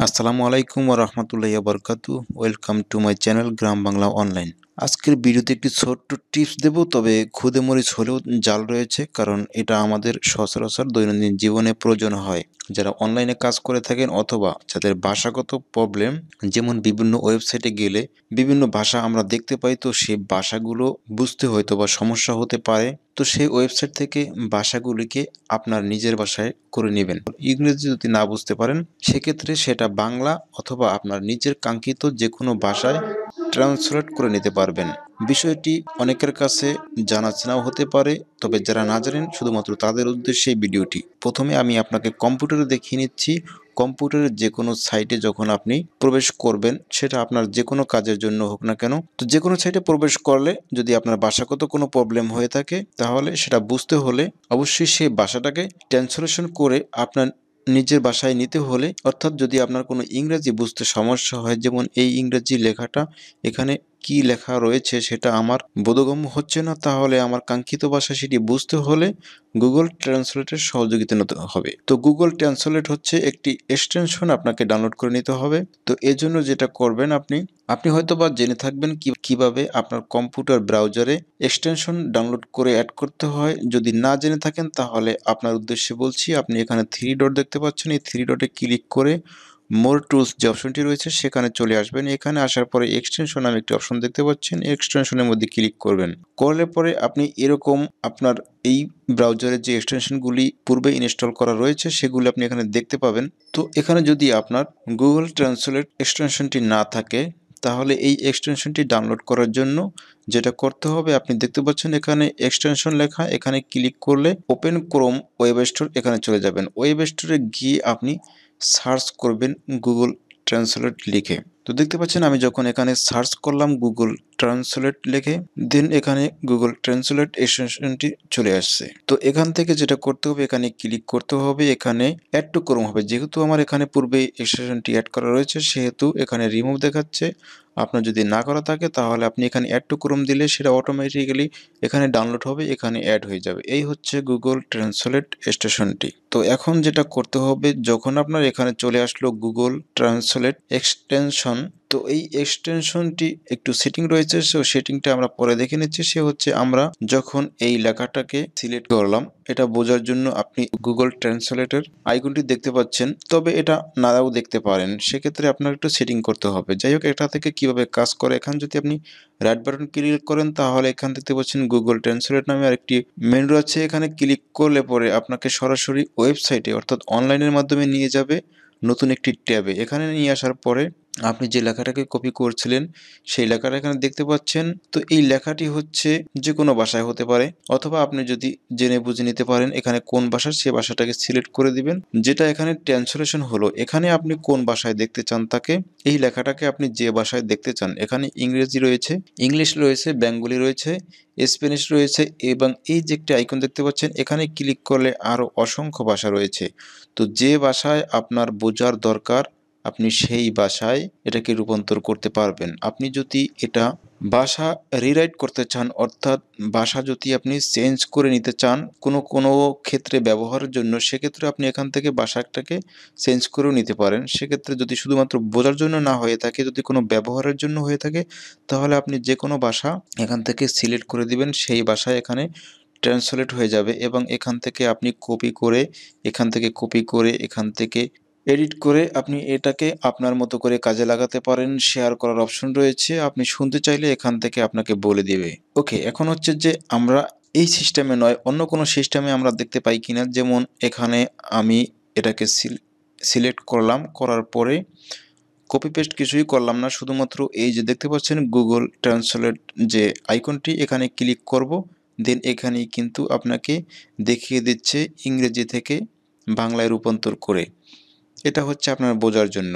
আসসালামু আলাইকুম ওয়া রাহমাতুল্লাহি ওয়া বারাকাতুহু। Welcome to my channel gram Bangla online. আজকের ভিডিওতে একটি ছোট্ট টিপস দেব, তবে খুদে মরিচ হলেও জাল রয়েছে, কারণ এটা আমাদের সচরাচর দৈনন্দিন জীবনে প্রয়োজন হয়। যারা অনলাইনে কাজ করে থাকেন অথবা যাদের ভাষাগত প্রবলেম, যেমন বিভিন্ন ওয়েবসাইটে গেলে বিভিন্ন ভাষা আমরা দেখতে পাই, তো সেই ভাষাগুলো বুঝতে হয়তোবা সমস্যা হতে পারে। তো সেই ওয়েবসাইট থেকে ভাষাগুলিকে আপনার নিজের ভাষায় করে নেবেন। ইংরেজি যদি না বুঝতে পারেন, সেক্ষেত্রে সেটা বাংলা অথবা আপনার নিজের কাঙ্ক্ষিত যে কোনো ভাষায় ট্রান্সলেট করে নিতে পারবেন। বিষয়টি অনেকের কাছে জানাশোনাও হতে পারে, তবে যারা না জানেন শুধুমাত্র তাদের উদ্দেশ্যে এই ভিডিওটি। প্রথমে আমি আপনাকে কম্পিউটারে দেখিয়ে নিচ্ছি। কম্পিউটারের যে কোনো সাইটে যখন আপনি প্রবেশ করবেন, সেটা আপনার যে কোনো কাজের জন্য হোক না কেন, তো যে কোনো সাইটে প্রবেশ করলে যদি আপনার ভাষাগত কোনো প্রবলেম হয়ে থাকে, তাহলে সেটা বুঝতে হলে অবশ্যই সেই ভাষাটাকে ট্রান্সলেশন করে আপনার নিজের ভাষায় নিতে হলে, অর্থাৎ যদি আপনার কোনো ইংরেজি বুঝতে সমস্যা হয়, যেমন এই ইংরেজি লেখাটা এখানে কি লেখা রয়েছে সেটা আমার বোধগম্য হচ্ছে না, তাহলে আমার কাঙ্ক্ষিত ভাষা সেটি বুঝতে হলে গুগল ট্রান্সলেটের সহযোগিতা নিতে হবে। তো গুগল ট্রান্সলেট হচ্ছে একটি এক্সটেনশন, আপনাকে ডাউনলোড করে নিতে হবে। তো এজন্য যেটা করবেন, আপনি আপনি হয়তোবা জেনে থাকবেন কিভাবে আপনার কম্পিউটার ব্রাউজারে এক্সটেনশন ডাউনলোড করে অ্যাড করতে হয়। যদি না জেনে থাকেন তাহলে আপনার উদ্দেশ্যে বলছি, আপনি এখানে থ্রি ডট দেখতে পাচ্ছেন, এই থ্রি ডটে ক্লিক করে মোর টুলস যে অপশনটি রয়েছে সেখানে চলে আসবেন। এখানে আসার পরে এক্সটেনশন নামে একটি অপশন দেখতে পাচ্ছেন, এক্সটেনশনের মধ্যে ক্লিক করবেন। করলে পরে আপনি এরকম আপনার এই ব্রাউজারে যে এক্সটেনশনগুলি পূর্বে ইনস্টল করা রয়েছে সেগুলি আপনি এখানে দেখতে পাবেন। তো এখানে যদি আপনার গুগল ট্রান্সলেট এক্সটেনশনটি না থাকে, তাহলে এই এক্সটেনশনটি ডাউনলোড করার জন্য যেটা করতে হবে, আপনি দেখতে পাচ্ছেন এখানে এক্সটেনশন লেখা, এখানে ক্লিক করলে ওপেন ক্রোম ওয়েব স্টোর, এখানে চলে যাবেন। ওয়েব স্টোরে গিয়ে আপনি সার্চ করবেন গুগল ট্রান্সলেট লিখে। তো দেখতে পাচ্ছেন আমি যখন এখানে সার্চ করলাম গুগল ট্রান্সলেট লিখে, দেন এখানে গুগল ট্রান্সলেট এক্সটেনশনটি চলে আসছে। তো এখান থেকে যেটা করতে হবে, এখানে ক্লিক করতে হবে, এখানে অ্যাড টু ক্রোম হবে। যেহেতু আমার এখানে পূর্বে এক্সটেনশনটি অ্যাড করা রয়েছে, সেহেতু এখানে রিমুভ দেখাচ্ছে। আপনার যদি না করা থাকে তাহলে আপনি এখানে অ্যাড টু ক্রোম দিলে সেটা অটোমেটিক্যালি এখানে ডাউনলোড হবে, এখানে অ্যাড হয়ে যাবে। এই হচ্ছে গুগল ট্রান্সলেট স্টেশনটি। তো এখন যেটা করতে হবে, যখন আপনার এখানে চলে আসলো গুগল ট্রান্সলেট এক্সটেনশন, তো এই এক্সটেনশনটি একটু সেটিং রয়েছে, সো সেটিংটা আমরা পরে দেখে নিচ্ছি। সে হচ্ছে আমরা যখন এই লেখাটাকে সিলেক্ট করলাম, এটা বোঝার জন্য আপনি গুগল ট্রান্সলেটের আইকনটি দেখতে পাচ্ছেন, তবে এটা নাও দেখতে পারেন, সেক্ষেত্রে আপনার একটু সেটিং করতে হবে। যাই হোক, এটা থেকে কিভাবে কাজ করে, এখানে যদি আপনি রাইট বাটন ক্লিক করেন তাহলে এখান দেখতে পাচ্ছেন গুগল ট্রান্সলেট নামে আরেকটি মেনু আছে। এখানে ক্লিক করলে পরে আপনাকে সরাসরি ওয়েবসাইটে অর্থাৎ অনলাইনের মাধ্যমে নিয়ে যাবে নতুন একটি ট্যাবে। এখানে নিয়ে আসার পরে আপনি যে লেখাটাকে কপি করছিলেন সেই লেখাটা এখানে দেখতে পাচ্ছেন। তো এই লেখাটি হচ্ছে যে কোনো ভাষায় হতে পারে, অথবা আপনি যদি জেনে বুঝে নিতে পারেন এখানে কোন ভাষার, সে ভাষাটাকে সিলেক্ট করে দিবেন। যেটা এখানে ট্রান্সলেশন হলো, এখানে আপনি কোন ভাষায় দেখতে চান তাকে, এই লেখাটাকে আপনি যে ভাষায় দেখতে চান, এখানে ইংরেজি রয়েছে, ইংলিশ রয়েছে, বেঙ্গলি রয়েছে, স্প্যানিশ রয়েছে, এবং এই যে একটি আইকন দেখতে পাচ্ছেন এখানে ক্লিক করলে আরও অসংখ্য ভাষা রয়েছে। তো যে ভাষায় আপনার বোঝার দরকার, আপনি সেই ভাষায় এটাকে রূপান্তর করতে পারবেন। আপনি যদি এটা ভাষা রিরাইট করতে চান, অর্থাৎ ভাষা যদি আপনি চেঞ্জ করে নিতে চান কোনো ক্ষেত্রে ব্যবহারের জন্য, সেক্ষেত্রে আপনি এখান থেকে ভাষাটাকে চেঞ্জ করেও নিতে পারেন। সেক্ষেত্রে যদি শুধুমাত্র বোঝার জন্য না হয়ে থাকে, যদি কোনো ব্যবহারের জন্য হয়ে থাকে, তাহলে আপনি যে কোনো ভাষা এখান থেকে সিলেক্ট করে দিবেন, সেই ভাষায় এখানে ট্রান্সলেট হয়ে যাবে, এবং এখান থেকে আপনি কপি করে, এখান থেকে এডিট করে আপনি এটাকে আপনার মতো করে কাজে লাগাতে পারেন। শেয়ার করার অপশন রয়েছে, আপনি শুনতে চাইলে এখান থেকে আপনাকে বলে দিবে। ওকে, এখন হচ্ছে যে আমরা এই সিস্টেমে নয় অন্য কোনো সিস্টেমে আমরা দেখতে পাই কিনা। যেমন এখানে আমি এটাকে সিলেক্ট করলাম, করার পরে কপি পেস্ট কিছুই করলাম না, শুধুমাত্র এই যে দেখতে পাচ্ছেন গুগল ট্রান্সলেট যে আইকনটি, এখানে ক্লিক করব। দেন এখানেই কিন্তু আপনাকে দেখিয়ে দিচ্ছে ইংরেজি থেকে বাংলায় রূপান্তর করে। এটা হচ্ছে আপনার বোঝার জন্য।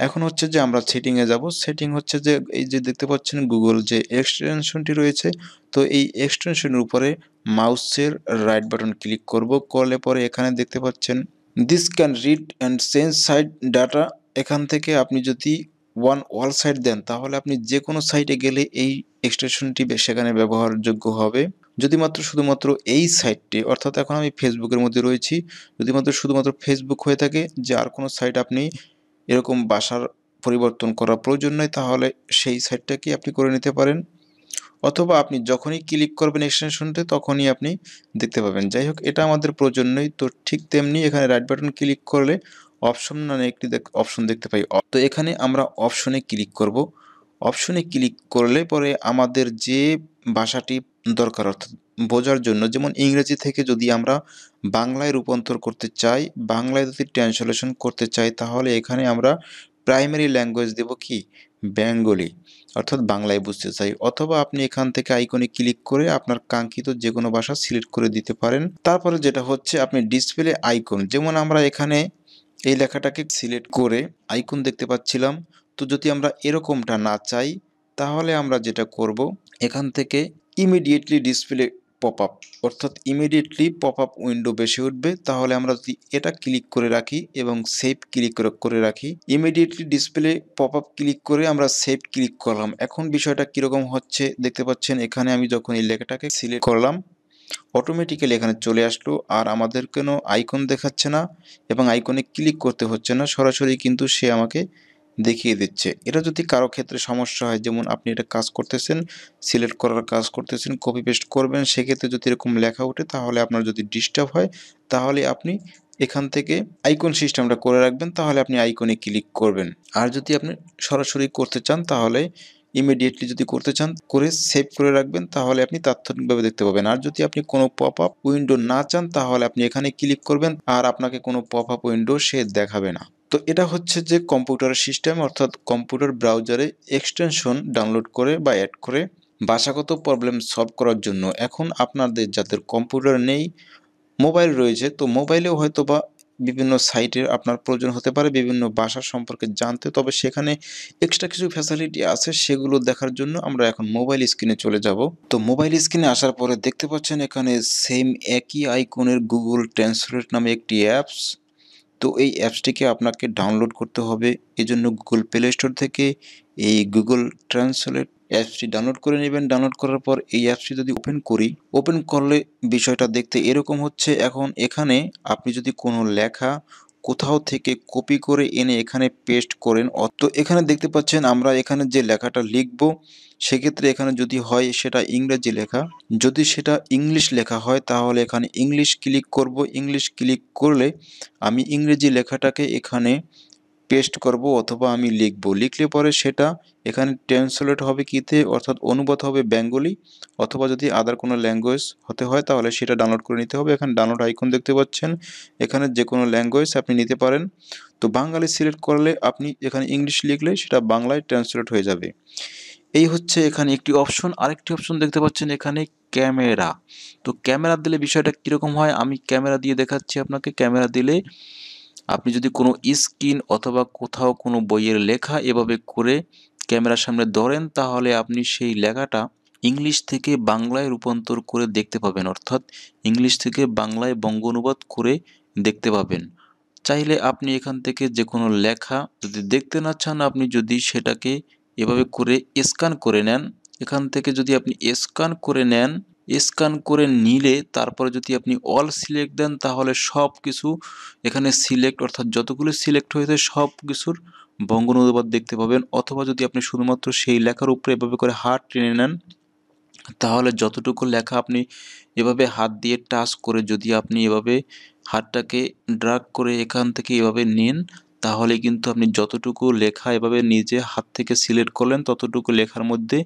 এখন হচ্ছে যে আমরা সেটিংয়ে যাব। সেটিং হচ্ছে যে এই যে দেখতে পাচ্ছেন গুগল যে এক্সটেনশনটি রয়েছে, তো এই এক্সটেনশনের উপরে মাউসের রাইট বাটন ক্লিক করব। করলে পরে এখানে দেখতে পাচ্ছেন this can read and change site data. এখান থেকে আপনি যদি অল সাইট দেন, তাহলে আপনি যে কোনো সাইটে গেলে এই এক্সটেনশনটি সেখানে ব্যবহারযোগ্য হবে। যদি মাত্র শুধুমাত্র এই সাইটটি, অর্থাৎ এখন আমি ফেসবুকের মধ্যে রয়েছি, যদি মাত্র শুধুমাত্র ফেসবুক হয়ে থাকে, যে আর কোনো সাইট আপনি এরকম ভাষার পরিবর্তন করার প্রয়োজন নেই, তাহলে সেই সাইটটাকেই আপনি করে নিতে পারেন। অথবা আপনি যখনই ক্লিক করবেন এক্সটেনশনতে তখনই আপনি দেখতে পাবেন। যাই হোক, এটা আমাদের প্রয়োজন নেই। তো ঠিক তেমনি এখানে রাইট বাটন ক্লিক করলে অপশন নামে একটি অপশন দেখতে পাই। তো এখানে আমরা অপশনে ক্লিক করব। অপশনে ক্লিক করলে পরে আমাদের যে ভাষাটি দরকার, অর্থাৎ বোঝার জন্য, যেমন ইংরেজি থেকে যদি আমরা বাংলায় রূপান্তর করতে চাই, বাংলায় যদি ট্রান্সলেশন করতে চাই, তাহলে এখানে আমরা প্রাইমারি ল্যাঙ্গুয়েজ দেব কি, বেঙ্গলি, অর্থাৎ বাংলায় বুঝতে চাই। অথবা আপনি এখান থেকে আইকনে ক্লিক করে আপনার কাঙ্ক্ষিত যে কোনো ভাষা সিলেক্ট করে দিতে পারেন। তারপরে যেটা হচ্ছে, আপনি ডিসপ্লে আইকন, যেমন আমরা এখানে এই লেখাটাকে সিলেক্ট করে আইকন দেখতে পাচ্ছিলাম। তো যদি আমরা এরকমটা না চাই, তাহলে আমরা যেটা করব, এখান থেকে ইমিডিয়েটলি ডিসপ্লে পপ আপ, অর্থাৎ ইমিডিয়েটলি পপ আপ উইন্ডো বেশি উঠবে। তাহলে আমরা যদি এটা ক্লিক করে রাখি এবং সেভ ক্লিক করে রাখি, immediately display pop up click করে আমরা সেভ ক্লিক করলাম। এখন বিষয়টা কীরকম হচ্ছে দেখতে পাচ্ছেন, এখানে আমি যখন এই লেখাটাকে সিলেক্ট করলাম, অটোমেটিক্যালি এখানে চলে আসলো, আর আমাদের কোনো আইকন দেখাচ্ছে না এবং আইকনে ক্লিক করতে হচ্ছে না, সরাসরি কিন্তু সে আমাকে দেখিয়ে দিচ্ছে। এটা যদি কারো ক্ষেত্রে সমস্যা হয়, যেমন আপনি এটা কাজ করতেছেন, সিলেক্ট করার কাজ করতেছেন, কপি পেস্ট করবেন, সেক্ষেত্রে যদি এরকম লেখা ওঠে, তাহলে আপনার যদি ডিস্টার্ব হয়, তাহলে আপনি এখান থেকে আইকন সিস্টেমটা করে রাখবেন, তাহলে আপনি আইকনে ক্লিক করবেন। আর যদি আপনি সরাসরি করতে চান, তাহলে ইমিডিয়েটলি যদি করতে চান, করে সেভ করে রাখবেন, তাহলে আপনি তাৎক্ষণিকভাবে দেখতে পাবেন। আর যদি আপনি কোনো পপ আপ উইন্ডো না চান, তাহলে আপনি এখানে ক্লিক করবেন, আর আপনাকে কোনো পপ আপ উইন্ডো সে দেখাবে না। তো এটা হচ্ছে যে কম্পিউটারের সিস্টেম, অর্থাৎ কম্পিউটার ব্রাউজারে এক্সটেনশন ডাউনলোড করে বা অ্যাড করে ভাষাগত প্রবলেম সলভ করার জন্য। এখন আপনাদের যাদের কম্পিউটার নেই, মোবাইল রয়েছে, তো মোবাইলেও হয়তো বা বিভিন্ন সাইটের আপনার প্রয়োজন হতে পারে বিভিন্ন ভাষা সম্পর্কে জানতে, তবে সেখানে এক্সট্রা কিছু ফ্যাসিলিটি আছে, সেগুলো দেখার জন্য আমরা এখন মোবাইল স্ক্রিনে চলে যাব। তো মোবাইল স্ক্রিনে আসার পরে দেখতে পাচ্ছেন এখানে সেম একই আইকনের গুগল ট্রান্সলেট নামে একটি অ্যাপস। তো এই অ্যাপসটিকে আপনাকে ডাউনলোড করতে হবে। এজন্য গুগল প্লে স্টোর থেকে এই গুগল ট্রান্সলেট অ্যাপসটি ডাউনলোড করে নেবেন। ডাউনলোড করার পর এই অ্যাপসটি যদি ওপেন করি, ওপেন করলে বিষয়টা দেখতে এরকম হচ্ছে। এখন এখানে আপনি যদি কোনো লেখা কোথাও থেকে কপি করে এনে এখানে পেস্ট করেন, তো এখানে দেখতে পাচ্ছেন আমরা এখানে যে লেখাটা লিখব, সেক্ষেত্রে এখানে যদি হয় সেটা ইংরেজি লেখা, যদি সেটা ইংলিশ লেখা হয়, তাহলে এখানে ইংলিশ ক্লিক করব। ইংলিশ ক্লিক করলে আমি ইংরেজি লেখাটাকে এখানে পেস্ট করব অথবা আমি লিখব। লিখলে পরে সেটা এখানে ট্রান্সলেট হবে কিতে, অর্থাৎ অনুবাদ হবে বেঙ্গলি, অথবা যদি আদার কোনো ল্যাঙ্গুয়েজ হতে হয় তাহলে সেটা ডাউনলোড করে নিতে হবে। এখানে ডাউনলোড আইকন দেখতে পাচ্ছেন, এখানে যে কোনো ল্যাঙ্গুয়েজ আপনি নিতে পারেন। তো বাঙালি সিলেক্ট করলে আপনি এখানে ইংলিশ লিখলে সেটা বাংলায় ট্রান্সলেট হয়ে যাবে। এই হচ্ছে এখানে একটি অপশন। আরেকটি অপশন দেখতে পাচ্ছেন এখানে ক্যামেরা। তো ক্যামেরা দিলে বিষয়টা কীরকম হয়, আমি ক্যামেরা দিয়ে দেখাচ্ছি আপনাকে। ক্যামেরা দিলে আপনি যদি কোনো স্ক্রিন অথবা কোথাও কোনো বইয়ের লেখা এভাবে করে ক্যামেরার সামনে ধরেন, তাহলে আপনি সেই লেখাটা ইংলিশ থেকে বাংলায় রূপান্তর করে দেখতে পাবেন, অর্থাৎ ইংলিশ থেকে বাংলায় বঙ্গ অনুবাদ করে দেখতে পাবেন। চাইলে আপনি এখান থেকে যে কোনো লেখা যদি দেখতে না চান, আপনি যদি সেটাকে এভাবে করে স্ক্যান করে নেন, এখান থেকে যদি আপনি স্ক্যান করে নেন, স্ক্যান করে নিলে তারপরে যদি আপনি অল সিলেক্ট দেন, তাহলে সব কিছু এখানে সিলেক্ট, অর্থাৎ যতগুলো সিলেক্ট হয়েছে সব কিছুর বঙ্গ অনুবাদ দেখতে পাবেন। অথবা যদি আপনি শুধুমাত্র সেই লেখার উপরে এভাবে করে হাত টেনে নেন, তাহলে যতটুকু লেখা আপনি এভাবে হাত দিয়ে টাচ করে যদি আপনি এভাবে হাতটাকে ড্রাগ করে এখান থেকে এভাবে নিন, তাহলে কিন্তু আপনি যতটুকু লেখা এভাবে নিজে হাত থেকে সিলেক্ট করলেন, ততটুকু লেখার মধ্যে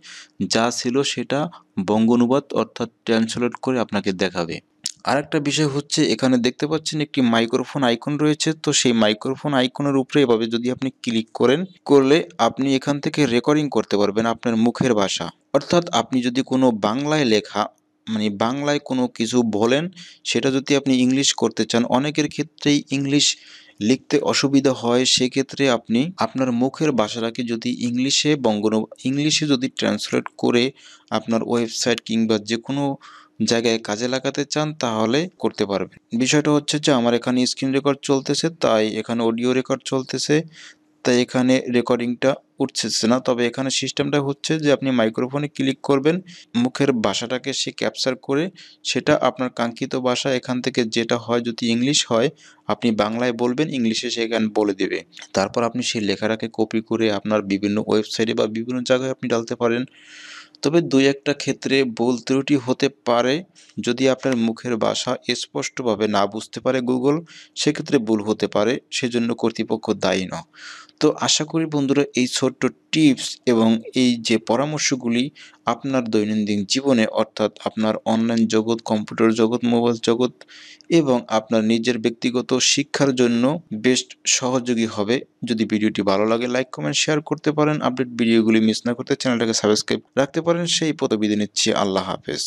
যা ছিল সেটা বঙ্গ অনুবাদ অর্থাৎ ট্রান্সলেট করে আপনাকে দেখাবে। আরেকটা বিষয় হচ্ছে, এখানে দেখতে পাচ্ছেন একটি মাইক্রোফোন আইকন রয়েছে। তো সেই মাইক্রোফোন আইকনের উপরে এভাবে যদি আপনি ক্লিক করেন, করলে আপনি এখান থেকে রেকর্ডিং করতে পারবেন আপনার মুখের ভাষা। অর্থাৎ আপনি যদি কোনো বাংলায় লেখা, মানে বাংলায় কোনো কিছু বলেন, সেটা যদি আপনি ইংলিশ করতে চান, অনেকের ক্ষেত্রেই ইংলিশ লিখতে অসুবিধা হয়, সেক্ষেত্রে আপনি আপনার মুখের ভাষাটাকে যদি ইংলিশে যদি ট্রান্সলেট করে আপনার ওয়েবসাইট কিংবা যে কোনো জায়গায় কাজে লাগাতে চান, তাহলে করতে পারবেন। বিষয়টা হচ্ছে যে আমার এখানে স্ক্রিন রেকর্ড চলতেছে, তাই এখানে অডিও রেকর্ড চলতেছে, তাই এখানে রেকর্ডিংটা উঠছে না। তবে এখানে সিস্টেমটা হচ্ছে যে আপনি মাইক্রোফোনে ক্লিক করবেন, মুখের ভাষাটাকে সে ক্যাপচার করে সেটা আপনার কাঙ্ক্ষিত ভাষা, এখান থেকে যেটা হয়, যদি ইংলিশ হয় আপনি বাংলায় বলবেন, ইংলিশে সেখানে বলে দেবে। তারপর আপনি সেই লেখাটাকে কপি করে আপনার বিভিন্ন ওয়েবসাইটে বা বিভিন্ন জায়গায় আপনি ডালতে পারেন। তবে ২-১ টা ক্ষেত্রে ভুল ত্রুটি হতে পারে। যদি আপনার মুখের ভাষা স্পষ্টভাবে না বুঝতে পারে গুগল, সেক্ষেত্রে ভুল হতে পারে। সেজন্য কর্তৃপক্ষ দায়ী নয়। তো আশা করি বন্ধুরা এই ছোট্ট টিপস এবং এই যে পরামর্শগুলি আপনার দৈনন্দিন জীবনে অর্থাৎ আপনার অনলাইন জগৎ, কম্পিউটার জগৎ, মোবাইল জগৎ এবং আপনার নিজের ব্যক্তিগত শিক্ষার জন্য বেশ সহযোগী হবে। যদি ভিডিওটি ভালো লাগে লাইক, কমেন্ট, শেয়ার করতে পারেন। আপডেট ভিডিওগুলি মিস না করতে চ্যানেলটাকে সাবস্ক্রাইব রাখতে পারেন। সেই পথে বিদায় নিচ্ছি। আল্লাহ হাফেজ।